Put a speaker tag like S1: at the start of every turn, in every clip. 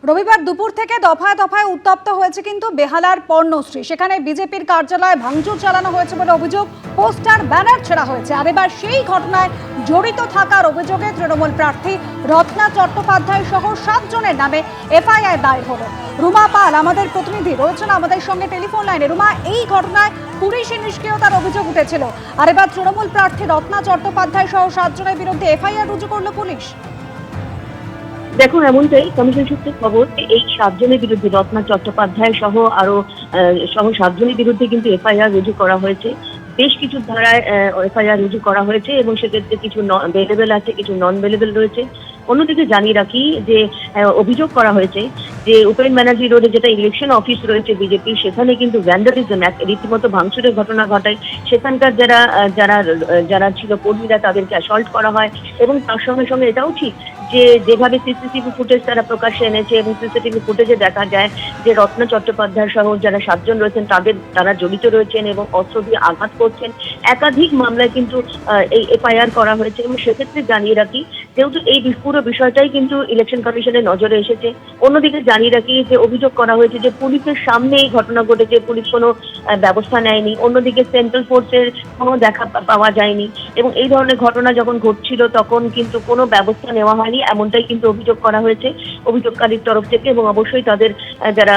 S1: রবিবার দুপুর থেকে দফায় দফায় উত্তপ্ত হয়েছে কিন্তু বেহালার পর্ণশ্রী। সেখানে বিজেপির কার্যালয়ে ভাঙচুর চালানো হয়েছে বলে অভিযোগ, পোস্টার ব্যানার ছেঁড়া হয়েছে। আর এবার সেই ঘটনায় জড়িত থাকার অভিযোগে তৃণমূল প্রার্থী রত্না চট্টোপাধ্যায় সহ 7 জনের নামে এফআইআর দায়ের হলো। রুমা পাল আমাদের প্রতিনিধি রয়েছেন আমাদের সঙ্গে টেলিফোন লাইনে। রুমা, এই ঘটনায় পুলিশের নিষ্ক্রিয়তার অভিযোগ উঠেছিল, আর এবার তৃণমূল প্রার্থী রত্না চট্টোপাধ্যায় সহ 7 জনের বিরুদ্ধে এফআইআর রুজু করলো পুলিশ।
S2: দেখুন, এমনটাই কমিশন সূত্রে খবর। এই 7 জনের বিরুদ্ধে, রত্না চট্টোপাধ্যায় সহ 7 জনের বিরুদ্ধে কিন্তু এফআইআর রুজু করা হয়েছে। বেশ কিছু ধারায় এফআইআর রুজু করা হয়েছে এবং সেক্ষেত্রে কিছু বেলেবেল আছে, কিছু নন বেলেবেল রয়েছে। অন্যদিকে জানিয়ে রাখি যে অভিযোগ করা হয়েছে যে উপেন ব্যানার্জি রোডে যেটা ইলেকশন অফিস রয়েছে বিজেপি, সেখানে কিন্তু ভ্যান্ডালিজম, রীতিমতো ভাঙচুরের ঘটনা ঘটায়। সেখানকার যারা ছিল কর্মীরা, তাদেরকে অ্যাসল্ট করা হয়। এবং তার সঙ্গে সঙ্গে এটাও ঠিক যে যেভাবে সিসিটিভি ফুটেজ তারা প্রকাশ্যে এনেছে এবং সিসিটিভি ফুটেজে দেখা যায় যে রত্না চট্টোপাধ্যায় সহ যারা 7 জন রয়েছেন তারা জড়িত রয়েছেন এবং অস্ত্র দিয়ে আঘাত করছেন। একাধিক মামলায় কিন্তু এই এফআইআর করা হয়েছে। এবং সেক্ষেত্রে জানিয়ে রাখি, যেহেতু এই পুরো বিষয়টাই কিন্তু ইলেকশন কমিশনের নজরে এসেছে। অন্যদিকে জানিয়ে রাখি যে অভিযোগ করা হয়েছে যে পুলিশের সামনে এই ঘটনা ঘটেছে, পুলিশ কোনো ব্যবস্থা নেয়নি। অন্যদিকে সেন্ট্রাল ফোর্সের কোনো দেখা পাওয়া যায়নি এবং এই ধরনের ঘটনা যখন ঘটছিল তখন কিন্তু কোনো ব্যবস্থা নেওয়া হয়নি, এমনটাই কিন্তু অভিযোগ করা হয়েছে অভিযোগকারীর তরফ থেকে। এবং অবশ্যই তাদের যারা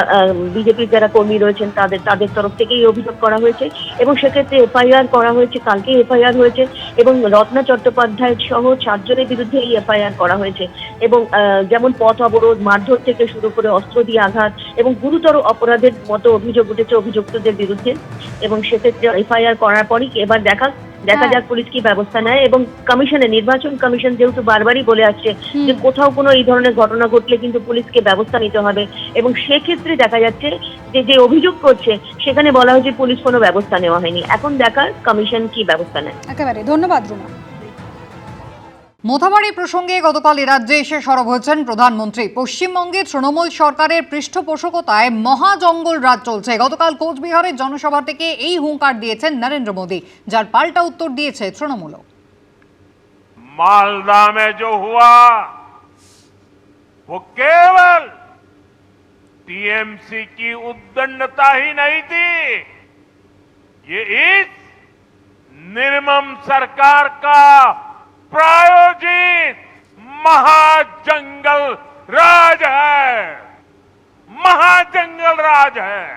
S2: বিজেপির যারা কর্মী রয়েছেন তাদের তরফ থেকেই অভিযোগ করা হয়েছে। এবং সেক্ষেত্রে এফআইআর করা হয়েছে, কালকে এফআইআর হয়েছে এবং রত্না চট্টোপাধ্যায় সহ 7 জনের বিরুদ্ধে এই এফআইআর করা হয়েছে। এবং যেমন পথ অবরোধ, মারধর থেকে শুরু করে অস্ত্র দিয়ে আঘাত এবং গুরুতর অপরাধের মতো অভিযোগ উঠেছে অভিযুক্তদের বিরুদ্ধে। এবং সেক্ষেত্রে এফআইআর করার পরই এবার দেখা যাক পুলিশ কি ব্যবস্থা নেয়। এবং নির্বাচন কমিশন যেহেতু বারবারই বলে আসছে যে কোথাও কোনো এই ধরনের ঘটনা ঘটলে কিন্তু পুলিশকে ব্যবস্থা নিতে হবে। এবং সেক্ষেত্রে দেখা যাচ্ছে যে অভিযোগ করছে সেখানে বলা হয়েছে পুলিশ কোনো ব্যবস্থা নেওয়া হয়নি। এখন দেখার কমিশন কি ব্যবস্থা নেয়।
S1: একেবারে ধন্যবাদ রুমা।
S3: মোথাবাড়ি প্রসঙ্গে গতকাল রাজ্যে এসে সরব হয়েছেন প্রধানমন্ত্রী। পশ্চিমবঙ্গে তৃণমূল সরকারের পৃষ্ঠপোষকতায় মহাজঙ্গল রাজ চলছে। গতকাল কোচবিহারের জনসভা থেকে এই হুঙ্কার দিয়েছেন নরেন্দ্র মোদী, যার পাল্টা উত্তর দিয়েছে তৃণমূল।
S4: मालदा में जो हुआ वो केवल टीएमसी की उद्दंडता ही नहीं थी, ये इस निर्मम सरकार का प्रायोजित महाजंगल राज है, महाजंगल राज है।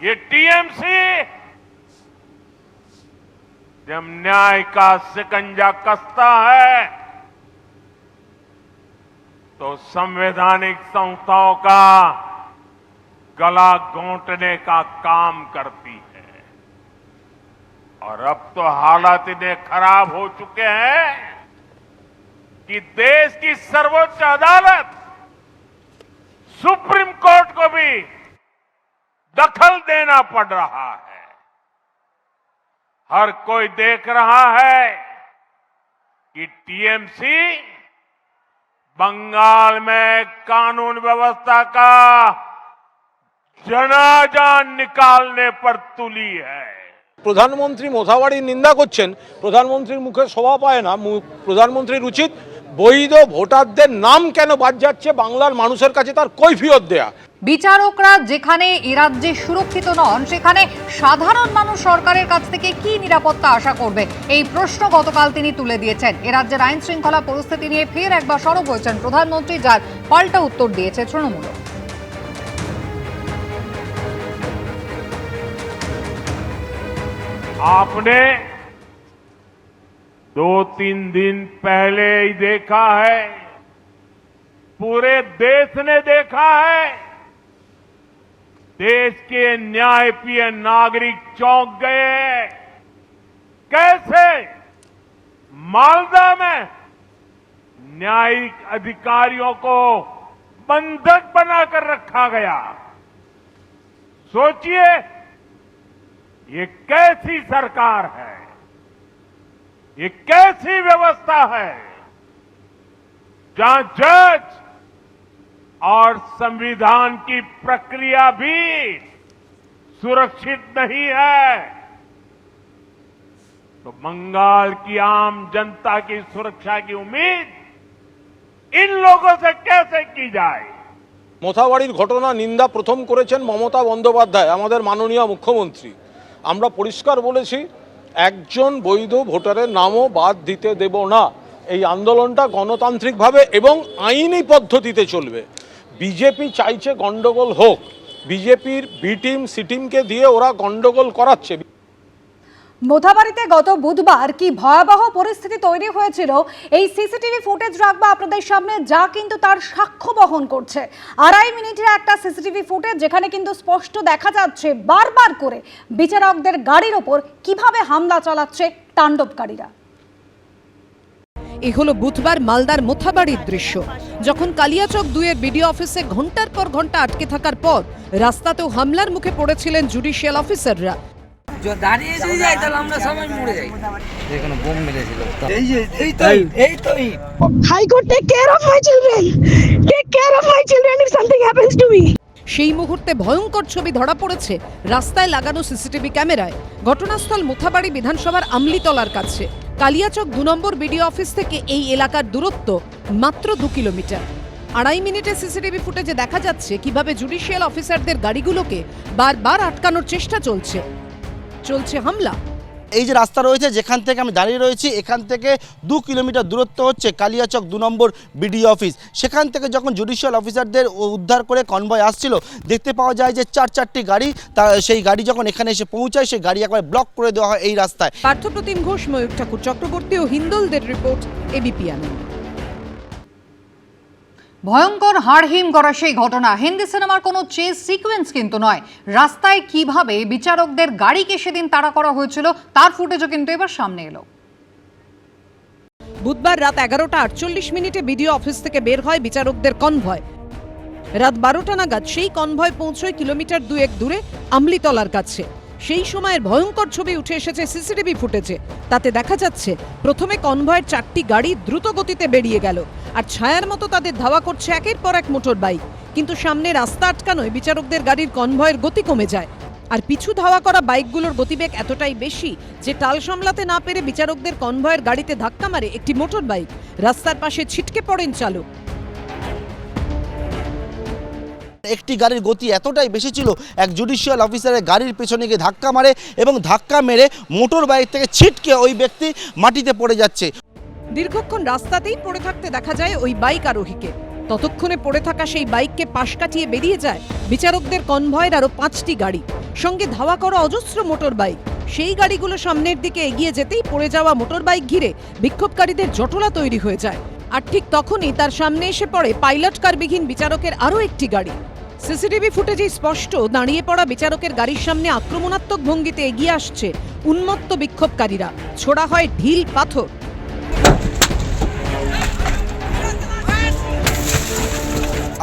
S4: ये टीएमसी जब न्याय का शिकंजा कसता है तो संवैधानिक संस्थाओं का गला घोंटने का काम करती है। और अब तो हालात इतने खराब हो चुके हैं कि देश की सर्वोच्च अदालत सुप्रीम कोर्ट को भी दखल देना पड़ रहा है। हर कोई देख रहा है कि टीएमसी बंगाल में कानून व्यवस्था का जनाजा निकालने पर तुली है।
S5: প্রধানমন্ত্রী মোথাবাড়ির নিন্দা করছেন, প্রধানমন্ত্রীর মুখে শোভা পায় না। প্রধানমন্ত্রীর উচিত বৈধ ভোটারদের নাম কেন বাদ যাচ্ছে বাংলার মানুষের কাছে তার কৈফিয়ত দেয়া।
S3: বিচারকরা যেখানে এ রাজ্যে সুরক্ষিত নন, সেখানে সাধারণ মানুষ সরকারের কাছ থেকে কি নিরাপত্তা আশা করবে, এই প্রশ্ন গতকাল তিনি তুলে দিয়েছেন। এ রাজ্যের আইন শৃঙ্খলা পরিস্থিতি নিয়ে ফের একবার সরব হয়েছেন প্রধানমন্ত্রী, যার পাল্টা উত্তর দিয়েছে তৃণমূল।
S4: आपने 2-3 दिन पहले ही देखा है, पूरे देश ने देखा है, देश के न्यायप्रिय नागरिक चौंक गए। कैसे मालदा में न्यायिक अधिकारियों को बंधक बनाकर रखा गया। सोचिए, ये कैसी सरकार है, ये कैसी व्यवस्था है जहां जज और संविधान की प्रक्रिया भी सुरक्षित नहीं है, तो बंगाल की आम जनता की सुरक्षा की उम्मीद लोगों से कैसे की जाए।
S5: মোথাবাড়ির ঘটনা নিন্দা প্রথম করেছেন মমতা বন্দ্যোপাধ্যায়, আমাদের মাননীয় মুখ্যমন্ত্রী। আমরা পরিষ্কার বলেছি, একজন বৈধ ভোটারের নামও বাদ দিতে দেব না। এই আন্দোলনটা গণতান্ত্রিকভাবে এবং আইনি পদ্ধতিতে চলবে। বিজেপি চাইছে গন্ডগোল হোক, বিজেপির বি টিম সি টিমকে দিয়ে ওরা গন্ডগোল করাচ্ছে।
S1: মোথাবাড়িতে গত বুধবার কি ভয়াবহ পরিস্থিতি তৈরি হয়েছিল এই সিসিটিভি ফুটেজ রাখবো আপনাদের সামনে, যা কিন্তু তার সাক্ষ্য বহন করছে। 2.5 মিনিটের একটা সিসিটিভি ফুটেজ, যেখানে কিন্তু স্পষ্ট দেখা যাচ্ছে বারবার করে বিচারকদের গাড়ির ওপর কিভাবে হামলা চালাচ্ছে তাণ্ডবকারীরা।
S6: এ হলো বুধবার মালদার মোথাবাড়ির দৃশ্য, যখন কালিয়াচক 2-এর বিডিও অফিসে ঘন্টার পর ঘন্টা আটকে থাকার পর রাস্তাতেও হামলার মুখে পড়েছিলেন জুডিশিয়াল অফিসাররা।
S7: দাঁড়িয়ে যদি যাই তাহলে আমরা সবাই মরে যাই। এখানে বোম মেরেছিল।
S8: High Court, take care of my children. Take care of my children if something happens to me.
S6: সেই মুহূর্তে ভয়ঙ্কর ছবি ধরা পড়েছে রাস্তায় লাগানো সিসিটিভি ক্যামেরায়। ঘটনাস্থল মোথাবাড়ি বিধানসভার আমলিতলার কাছে। কালিয়াচক 2 নম্বর বিডিও অফিস থেকে এই এলাকার দূরত্ব মাত্র 2 কিলোমিটার। 2.5 মিনিটের সিসিটিভি ফুটেজে দেখা যাচ্ছে কিভাবে জুডিশিয়াল অফিসারদের গাড়িগুলোকে বারবার আটকানোর চেষ্টা চলছে হামলা।
S9: এই যে রাস্তা রয়েছে যেখান থেকে আমি দাঁড়িয়ে রয়েছি, এখান থেকে 2 কিলোমিটার দূরত্ব হচ্ছে কালিয়াচক 2 নম্বর বিডিও অফিস। সেখান থেকে যখন জুডিশিয়াল অফিসারদের উদ্ধার করে কনভয় আসছিল, দেখতে পাওয়া যায় যে 4-4টি গাড়ি, সেই গাড়ি যখন এখানে এসে পৌঁছায় সেই গাড়ি একবার ব্লক করে দেওয়া হয় এই রাস্তায়।
S6: পার্থপ্রতিম ঘোষ, ময়ূর ঠাকুর চক্রবর্তী ও হিন্দলদের রিপোর্ট, এবিপি আনন্দ।
S3: ভয়ঙ্কর হাড়হিম করা সেই ঘটনা হিন্দি সিনেমার কোনো চেস সিকোয়েন্স কিন্তু নয়। রাস্তায় কিভাবে বিচারকদের গাড়িকে সেদিন তাড়া করা হয়েছিল তার ফুটেজও কিন্তু এবার সামনে এলো।
S6: বুধবার রাত 11:48 বিডিও অফিস থেকে বের হয় বিচারকদের কনভয়। রাত 12টা নাগাদ সেই কনভয় পৌঁছয় কিলোমিটার 2-1 দূরে আমলিতলার কাছে। সেই সময়ের ভয়ঙ্কর ছবি উঠে এসেছে সিসিটিভি ফুটেজে। তাতে দেখা যাচ্ছে প্রথমে কনভয়ের 4টি গাড়ি দ্রুত গতিতে বেরিয়ে গেল, আর ছায়ার মতো তাদের ধাওয়া করছে একের পর এক মোটর বাইক। কিন্তু সামনে রাস্তা আটকানোয় বিচারকদের গাড়ির কনভয়ের গতি কমে যায়, আর পিছু ধাওয়া করা বাইকগুলোর গতিবেগ এতটাই বেশি যে টাল সামলাতে না পেরে বিচারকদের কনভয়ের গাড়িতে ধাক্কা মারে একটি মোটর বাইক। রাস্তার পাশে ছিটকে পড়েন চালক।
S9: একটি গাড়ির গতি এতটাই বেশি ছিল, এক জুডিশিয়াল অফিসারের গাড়ির পেছনে গিয়ে ধাক্কা মারে এবং ধাক্কা মেরে মোটর বাইক থেকে ছিটকে ওই ব্যক্তি মাটিতে পড়ে যাচ্ছে।
S6: দীর্ঘক্ষণ রাস্তাতেই পড়ে থাকতে দেখা যায় ওই বাইক আরোহীকে। ততক্ষণে পড়ে থাকা সেই বাইককে পাশ কাটিয়ে বেরিয়ে যায় বিচারকদের কনভয়ের আরো 5টি গাড়ি, সঙ্গে ধাওয়া করা অজস্র মোটর বাইক। সেই গাড়িগুলো সামনের দিকে এগিয়ে যেতেই পড়ে যাওয়া মোটর বাইক ঘিরে বিক্ষোভকারীদের জটলা তৈরি হয়ে যায়। আর ঠিক তখনই তার সামনে এসে পড়ে পাইলট কারবিহীন বিচারকের আরও একটি গাড়ি। সিসিটিভি ফুটেজে স্পষ্ট দাঁড়িয়ে পড়া বিচারকের গাড়ির সামনে আক্রমণাত্মক ভঙ্গিতে এগিয়ে আসছে উন্মত্ত বিক্ষোভকারীরা। ছোড়া হয় ঢিল পাথর।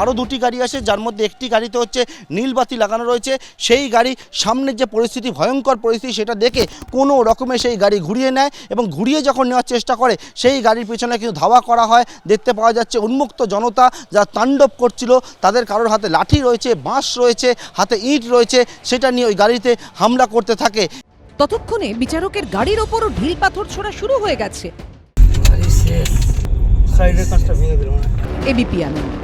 S9: আরও 2টি গাড়ি আসে, যার মধ্যে একটি গাড়িতে হচ্ছে নীলবাতি লাগানো রয়েছে। সেই গাড়ি সামনের যে পরিস্থিতি, ভয়ঙ্কর পরিস্থিতি, সেটা দেখে কোনো রকমে সেই গাড়ি ঘুরিয়ে নেয় এবং ঘুরিয়ে যখন নেওয়ার চেষ্টা করে সেই গাড়ির পেছনে কিন্তু ধাওয়া করা হয়। দেখতে পাওয়া যাচ্ছে উন্মুক্ত জনতা যারা তাণ্ডব করছিল, তাদের কারোর হাতে লাঠি রয়েছে, বাঁশ রয়েছে, হাতে ইট রয়েছে, সেটা নিয়ে ওই গাড়িতে হামলা করতে থাকে।
S6: ততক্ষণে বিচারকের গাড়ির ওপরও ঢিল পাথর ছোড়া শুরু হয়ে গেছে। এবিপি আনন্দ।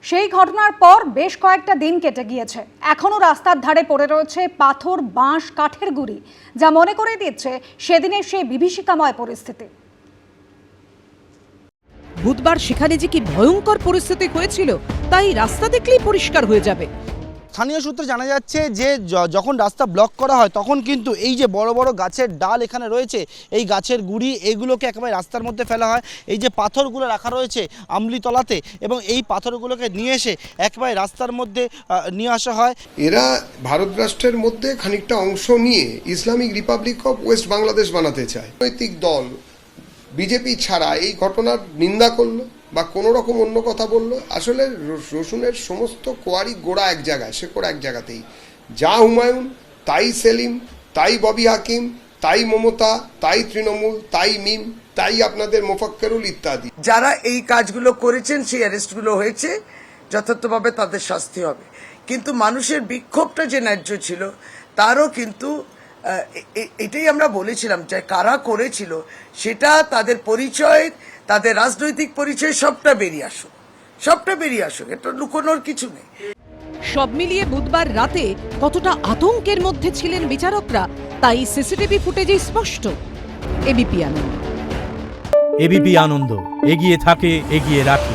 S1: সেই ঘটনার পর বেশ কয়েকটা দিন কেটে গিয়েছে, এখনো রাস্তার ধারে পড়ে রয়েছে পাথর, বাঁশ, কাঠের গুঁড়ি, যা মনে করে দিচ্ছে সেদিনের সেই বিভীষিকাময় পরিস্থিতি।
S6: বুধবার সেখানে যে কি ভয়ঙ্কর পরিস্থিতি হয়েছিল তাই রাস্তা দেখলেই পরিষ্কার হয়ে যাবে।
S9: স্থানীয় সূত্রে জানা যাচ্ছে যে যখন রাস্তা ব্লক করা হয় তখন কিন্তু এই যে বড় বড় গাছের ডাল এখানে রয়েছে, এই গাছের গুঁড়ি, এইগুলোকে একেবারে রাস্তার মধ্যে ফেলা হয়। এই যে পাথরগুলো রাখা রয়েছে আমলিতলাতে, এবং এই পাথরগুলোকে নিয়ে এসে একেবারে রাস্তার মধ্যে নিয়ে আসা হয়।
S10: এরা ভারত রাষ্ট্রের মধ্যে খানিকটা অংশ নিয়ে Islamic Republic of West Bangladesh বানাতে চায়। রাজনৈতিক দল বিজেপি ছাড়া এই ঘটনার নিন্দা করলো বা কোনো রকম অন্য কথা বললো। আসলে রসুনের সমস্ত কোয়ারি গোড়া এক জায়গায়, শেকড় এক জায়গাতেই। যা হুমায়ুন, তাই সেলিম, তাই ববি হাকিম, তাই মমতা, তাই তৃণমূল, তাই মিম, তাই আপনাদের মোফাক্কেরুল ইত্যাদি।
S7: যারা এই কাজগুলো করেছেন সেই অ্যারেস্টগুলো হয়েছে, যথার্থভাবে তাদের শাস্তি হবে। কিন্তু মানুষের বিক্ষোভটা যে ন্যায্য ছিল তারও কিন্তু এটাই আমরা বলেছিলাম যে কারা করেছিল সেটা তাদের পরিচয়, তাদের রাজনৈতিক পরিচয় সবটা বেরিয়ে আসুক, এটা লুকোনোর কিছু নেই।
S6: সব মিলিয়ে বুধবার রাতে কতটা আতঙ্কের মধ্যে ছিলেন বিচারকরা তাই সিসিটিভি ফুটেজে স্পষ্ট। এবিপি আনন্দ।
S11: এবিপি আনন্দ, এগিয়ে থাকে, এগিয়ে রাখে।